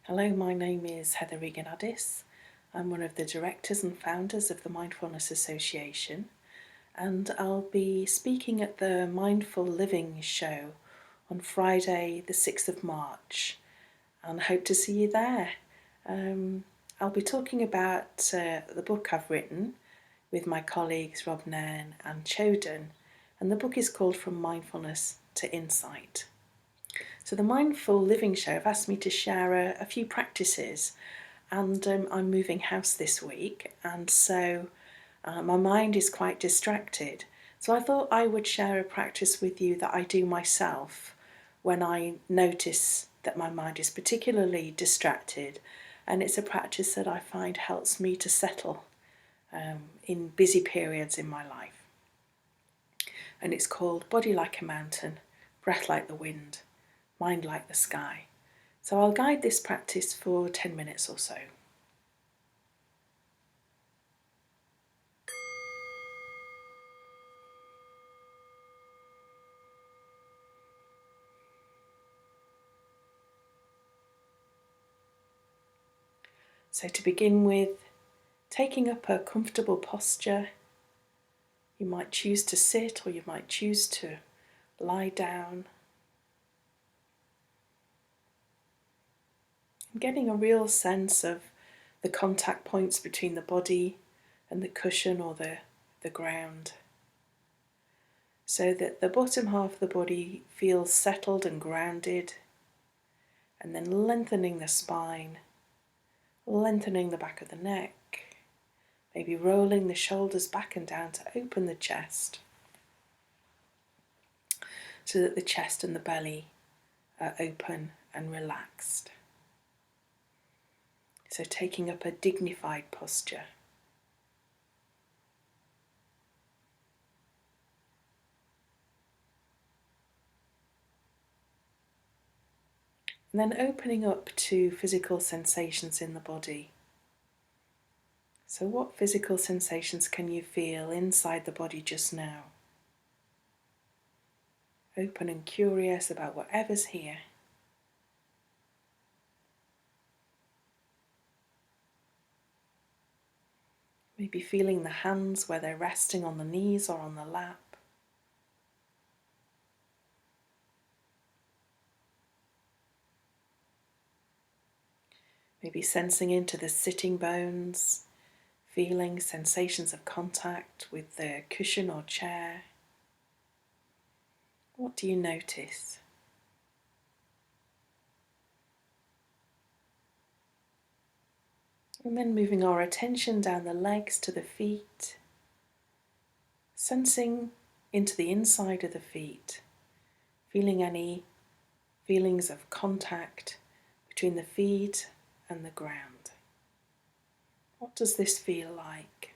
Hello, my name is Regan-Addis. I'm one of the directors and founders of the Mindfulness Association, and I'll be speaking at the Mindful Living show on Friday the 6th of March, and hope to see you there. I'll be talking about the book I've written with my colleagues Rob Nairn and Choden, and the book is called From Mindfulness to Insight. So the Mindful Living show have asked me to share a few practices, and I'm moving house this week, and so my mind is quite distracted. So I thought I would share a practice with you that I do myself when I notice that my mind is particularly distracted, and it's a practice that I find helps me to settle in busy periods in my life. And it's called Body Like a Mountain, Breath Like the Wind, Mind Like the Sky. So I'll guide this practice for 10 minutes or so. So to begin with, taking up a comfortable posture. You might choose to sit or you might choose to lie down. And getting a real sense of the contact points between the body and the cushion or the ground, so that the bottom half of the body feels settled and grounded, and then lengthening the spine, lengthening the back of the neck, maybe rolling the shoulders back and down to open the chest, so that the chest and the belly are open and relaxed. So taking up a dignified posture. And then opening up to physical sensations in the body. So what physical sensations can you feel inside the body just now? Open and curious about whatever's here. Maybe feeling the hands where they're resting on the knees or on the lap. Maybe sensing into the sitting bones, feeling sensations of contact with the cushion or chair. What do you notice? And then moving our attention down the legs to the feet, sensing into the inside of the feet, feeling any feelings of contact between the feet and the ground. What does this feel like?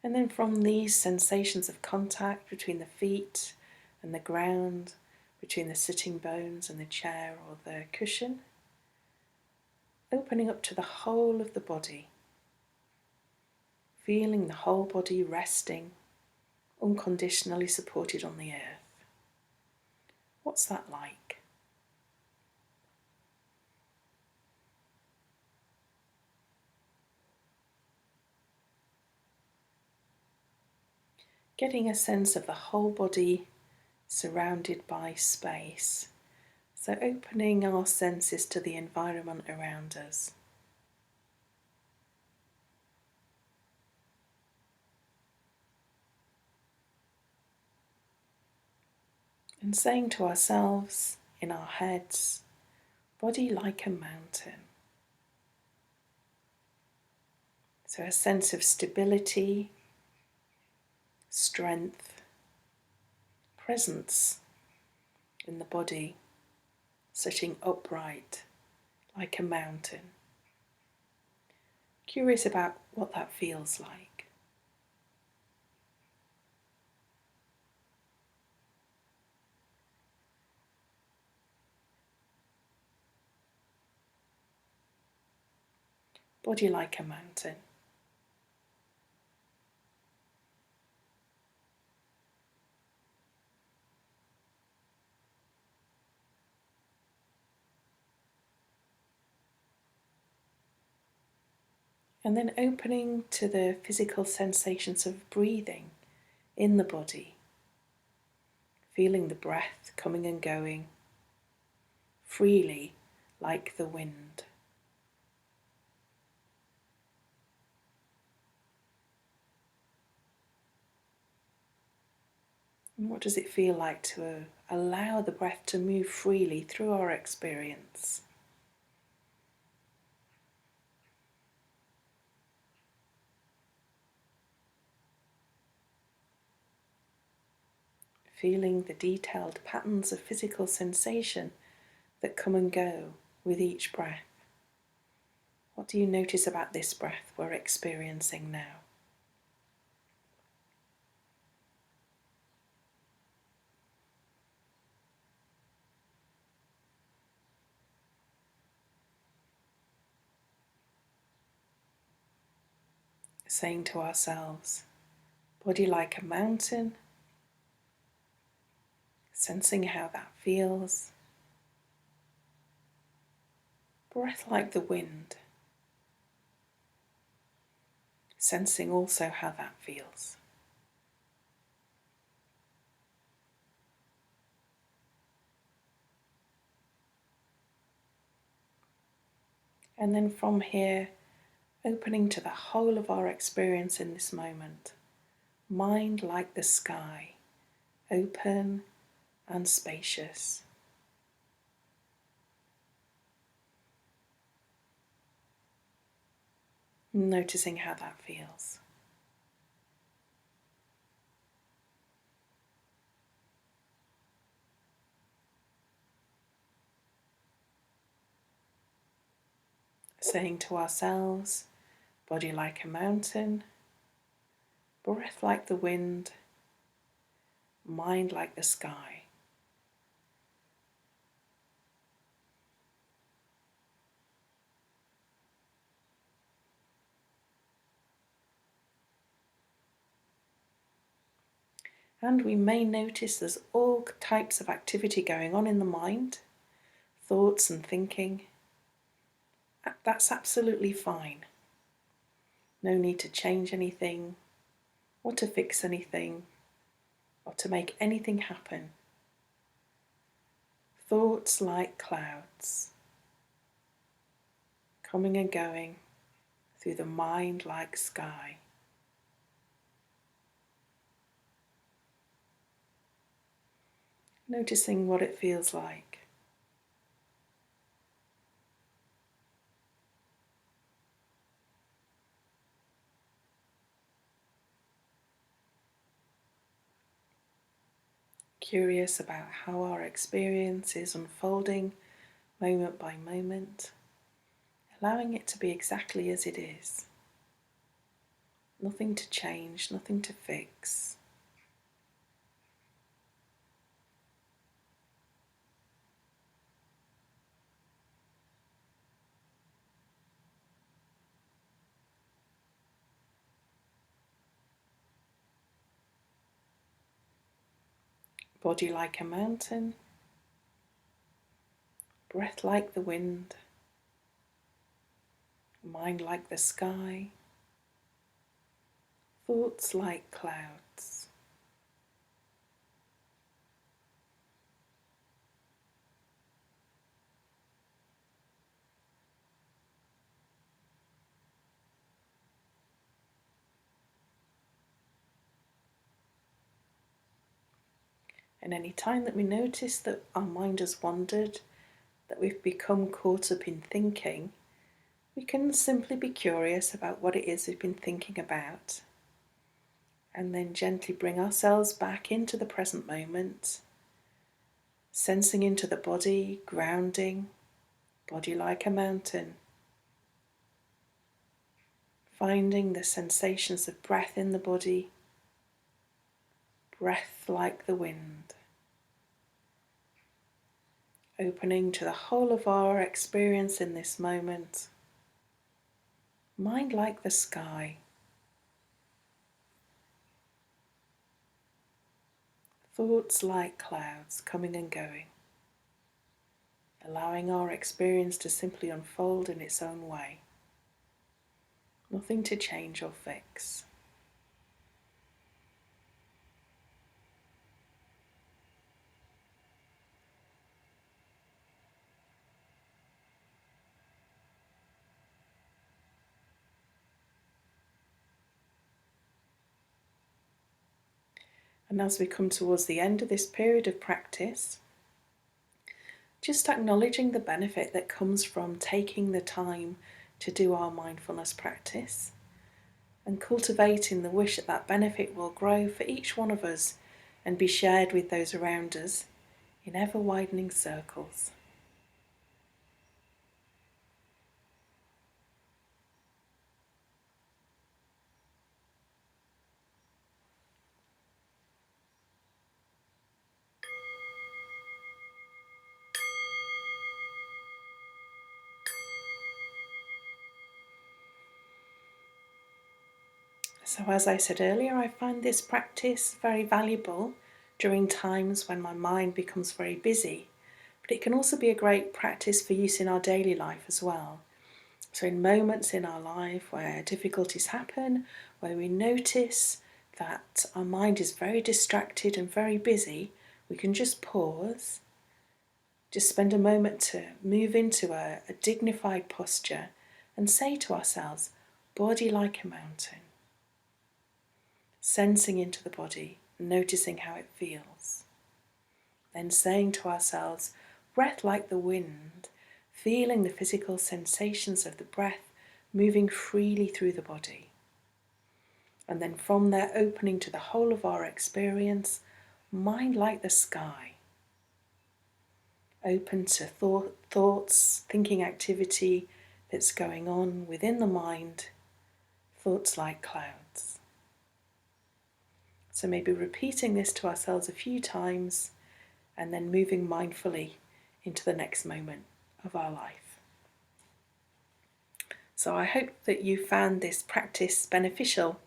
And then from these sensations of contact between the feet and the ground, between the sitting bones and the chair or the cushion, opening up to the whole of the body, feeling the whole body resting, unconditionally supported on the earth. What's that like? Getting a sense of the whole body surrounded by space. So opening our senses to the environment around us. And saying to ourselves in our heads, body like a mountain. So a sense of stability, strength, presence in the body, sitting upright like a mountain. Curious about what that feels like. Body like a mountain. And then opening to the physical sensations of breathing in the body, feeling the breath coming and going freely like the wind. And what does it feel like to allow the breath to move freely through our experience? Feeling the detailed patterns of physical sensation that come and go with each breath. What do you notice about this breath we're experiencing now? Saying to ourselves, body like a mountain, sensing how that feels. Breath like the wind, sensing also how that feels. And then from here, opening to the whole of our experience in this moment. Mind like the sky, open and spacious. Noticing how that feels. Saying to ourselves, body like a mountain, breath like the wind, mind like the sky. And we may notice there's all types of activity going on in the mind, thoughts and thinking. That's absolutely fine. No need to change anything, or to fix anything, or to make anything happen. Thoughts like clouds, coming and going through the mind like sky. Noticing what it feels like. Curious about how our experience is unfolding moment by moment, allowing it to be exactly as it is. Nothing to change, nothing to fix. Body like a mountain, breath like the wind, mind like the sky, thoughts like clouds. And any time that we notice that our mind has wandered, that we've become caught up in thinking, we can simply be curious about what it is we've been thinking about, and then gently bring ourselves back into the present moment, sensing into the body, grounding, body like a mountain, finding the sensations of breath in the body, breath like the wind, opening to the whole of our experience in this moment, mind like the sky, thoughts like clouds coming and going, allowing our experience to simply unfold in its own way. Nothing to change or fix. And as we come towards the end of this period of practice, just acknowledging the benefit that comes from taking the time to do our mindfulness practice and cultivating the wish that that benefit will grow for each one of us and be shared with those around us in ever widening circles. So as I said earlier, I find this practice very valuable during times when my mind becomes very busy, but it can also be a great practice for use in our daily life as well. So in moments in our life where difficulties happen, where we notice that our mind is very distracted and very busy, we can just pause, just spend a moment to move into a dignified posture and say to ourselves, body like a mountain. Sensing into the body, noticing how it feels. Then saying to ourselves, breath like the wind, feeling the physical sensations of the breath moving freely through the body. And then from there, opening to the whole of our experience, mind like the sky. Open to thoughts, thinking activity that's going on within the mind, thoughts like clouds. So maybe repeating this to ourselves a few times and then moving mindfully into the next moment of our life. So I hope that you found this practice beneficial,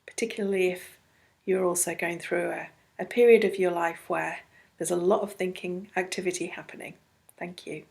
particularly if you're also going through a period of your life where there's a lot of thinking activity happening. Thank you.